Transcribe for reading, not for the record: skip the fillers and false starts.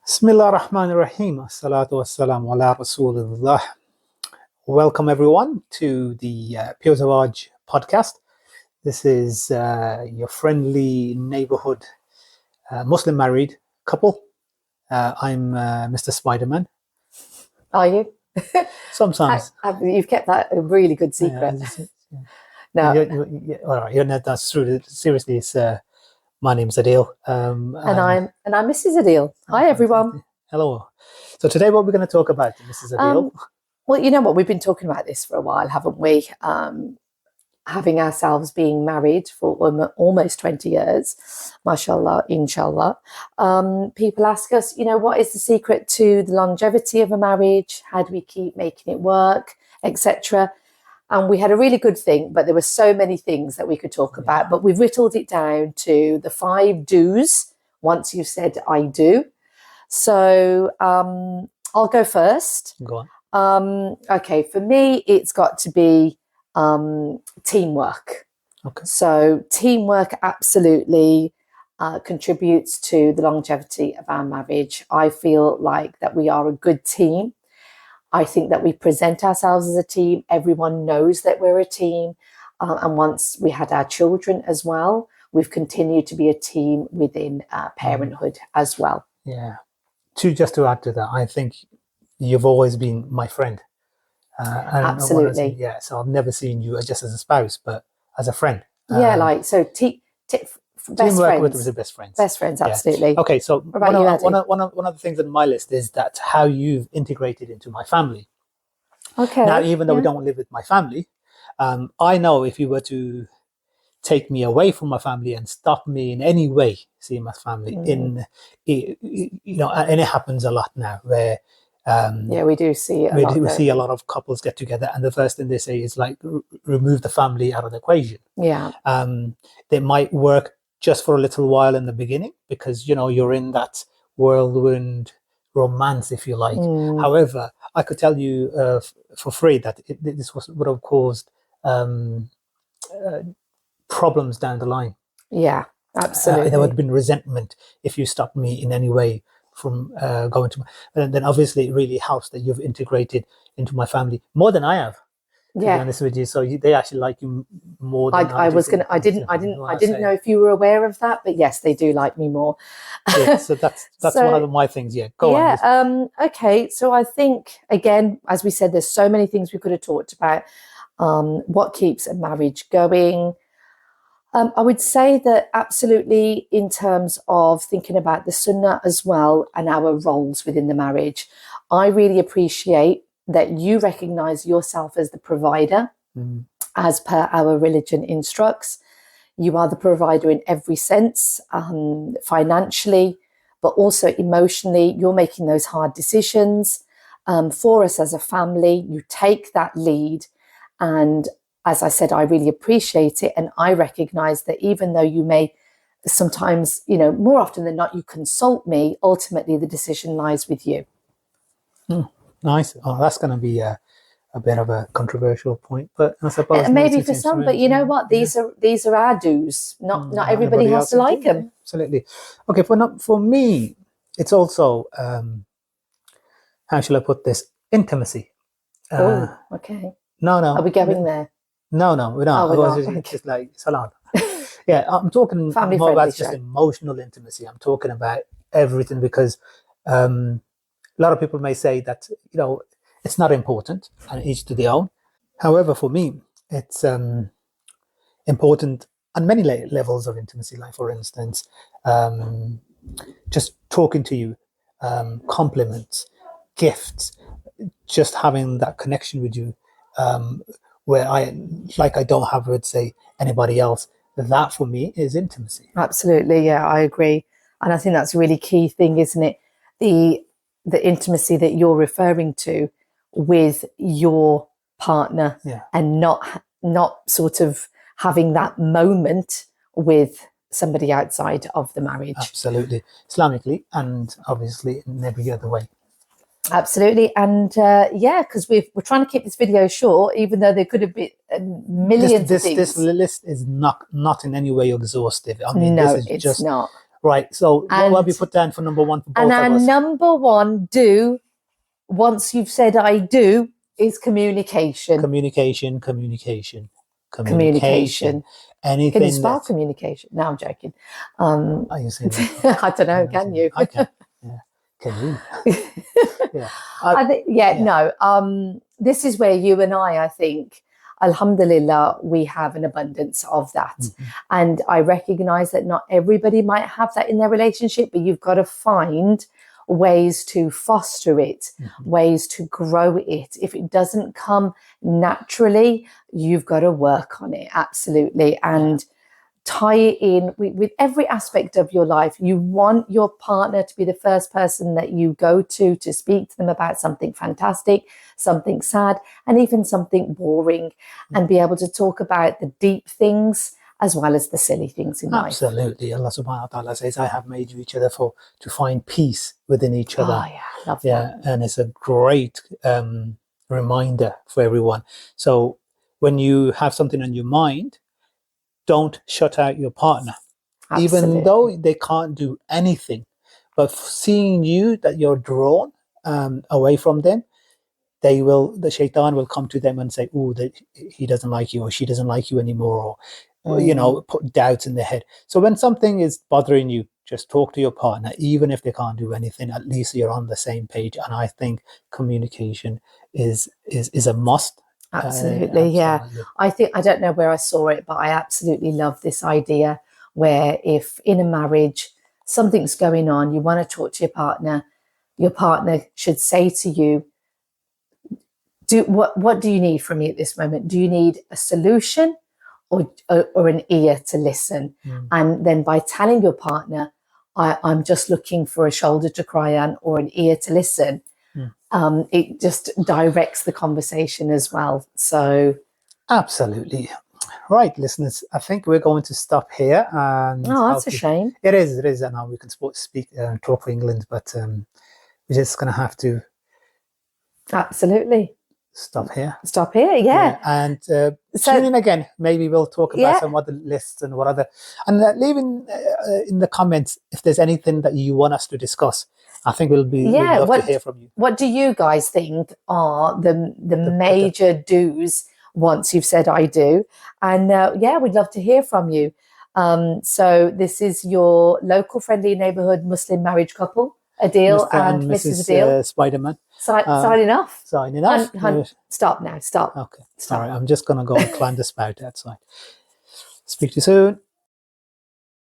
Bismillah ar-Rahman ar-Rahim. Assalatu wassalamu ala Rasulullah. Welcome everyone to the Pure Zawaj podcast. This is your friendly neighborhood Muslim married couple. I'm Mr. Spider-Man. Are you? Sometimes. You've kept that a really good secret. Yeah. No, All right, that's true. Seriously, it's my name's Adil. and I'm Mrs. Adil. Hi everyone. Hello. So today, what we're going to talk about, Mrs. Adil? Well, you know what, we've been talking about this for a while, haven't we? Having ourselves being married for almost 20 years, mashallah, inshallah. People ask us, what is the secret to the longevity of a marriage? How do we keep making it work, etc.? And we had a really good thing, but there were so many things that we could talk about. But we've whittled it down to the 5 do's once you've said I do. So I'll go first. Go on. Okay, for me, it's got to be teamwork. Okay. So teamwork absolutely contributes to the longevity of our marriage. I feel like that we are a good team. I think that we present ourselves as a team. Everyone knows that we're a team. And once we had our children as well, we've continued to be a team within parenthood as well. Yeah. Just to add to that, I think you've always been my friend. Absolutely. Yeah. So I've never seen you just as a spouse, but as a friend. Best Teamwork friends. with the best friends. Best friends, absolutely. Yeah. Okay, so What about you, one of the things on my list is that how you've integrated into my family. Okay. Now, even though we don't live with my family, I know if you were to take me away from my family and stop me in any way seeing my family, and it happens a lot now where we do see it a lot. We see a lot of couples get together, and the first thing they say is like, remove the family out of the equation. Yeah. They might work just for a little while in the beginning because you're in that whirlwind romance, if you like. However, I could tell you for free that this would have caused problems down the line. Yeah, absolutely. There would have been resentment if you stopped me in any way from going to and then obviously it really helps that you've integrated into my family more than I have, to be honest with you. So they actually like you more than I didn't know if you were aware of that, but yes, they do like me more. So that's one of my things. Go on. Okay, so I think, again, as we said, there's so many things we could have talked about. What keeps a marriage going? I would say that absolutely, in terms of thinking about the sunnah as well and our roles within the marriage, I really appreciate that you recognize yourself as the provider, as per our religion instructs. You are the provider in every sense, financially, but also emotionally. You're making those hard decisions for us as a family. You take that lead, and as I said, I really appreciate it. And I recognize that even though you may sometimes, more often than not, you consult me, ultimately the decision lies with you. Nice. Oh, that's going to be a bit of a controversial point, but I suppose maybe for some, but you know what? These are our do's. Not everybody has to like them. Absolutely. Okay. For me, it's also, how shall I put this? Intimacy. Okay. No. Are we going there? No, we're not. It's just like salon. Yeah, I'm talking more about just emotional intimacy. I'm talking about everything because a lot of people may say that it's not important and each to their own. However, for me, it's important on many levels of intimacy. Like, for instance, just talking to you, compliments, gifts, just having that connection with you. Where I don't have with, say, anybody else. That for me is intimacy. Absolutely, yeah, I agree, and I think that's a really key thing, isn't it? The intimacy that you're referring to with your partner, and not sort of having that moment with somebody outside of the marriage. Absolutely, Islamically, and obviously in every other way. Absolutely. And because we're trying to keep this video short, even though there could have been millions of things. This list is not in any way exhaustive. I mean, No, this is it's just not. Right. So what will we put down for number one for both and of our us? number one do, once you've said I do, is communication. Communication. Can you Anything spell that... communication? No, I'm joking. Are you saying that? I don't know. Can you? I can. Yeah. Can you? Yeah. I think, no. This is where you and I think, alhamdulillah, we have an abundance of that. Mm-hmm. And I recognize that not everybody might have that in their relationship, but you've got to find ways to foster it, Mm-hmm. ways to grow it. If it doesn't come naturally, you've got to work on it. Absolutely. And tie it in with every aspect of your life. You want your partner to be the first person that you go to speak to them about something fantastic, something sad, and even something boring, and be able to talk about the deep things as well as the silly things in life. Absolutely. Allah subhanahu wa ta'ala says, I have made you each other to find peace within each other. Oh, yeah, love that. And it's a great reminder for everyone. So when you have something on your mind, don't shut out your partner. Absolutely. Even though they can't do anything, but seeing you that you're drawn away from them, the shaitan will come to them and say, oh, he doesn't like you, or she doesn't like you anymore, or put doubts in their head. So when something is bothering you, just talk to your partner. Even if they can't do anything, at least you're on the same page. And I think communication is a must. Absolutely, yeah. I don't know where I saw it, but I absolutely love this idea where if in a marriage something's going on, you want to talk to your partner should say to you, what do you need from me at this moment? Do you need a solution or an ear to listen? And then by telling your partner, I'm just looking for a shoulder to cry on or an ear to listen, it just directs the conversation as well. So absolutely. Right, listeners, I think we're going to stop here. And that's a shame. It is. And now we can talk for England, but we're just going to have to absolutely stop here. Yeah. And tune in again. Maybe we'll talk about some other lists and what other, and leave in the comments if there's anything that you want us to discuss. I think we'd love to hear from you. What do you guys think are the major do's once you've said I do? And we'd love to hear from you. So this is your local friendly neighborhood Muslim marriage couple, Adil and Mrs. Adil. Spider-Man. Signing off. Signing off. Stop now. Stop. Okay. Stop. All right. I'm just going to go and climb the spout outside. Speak to you soon.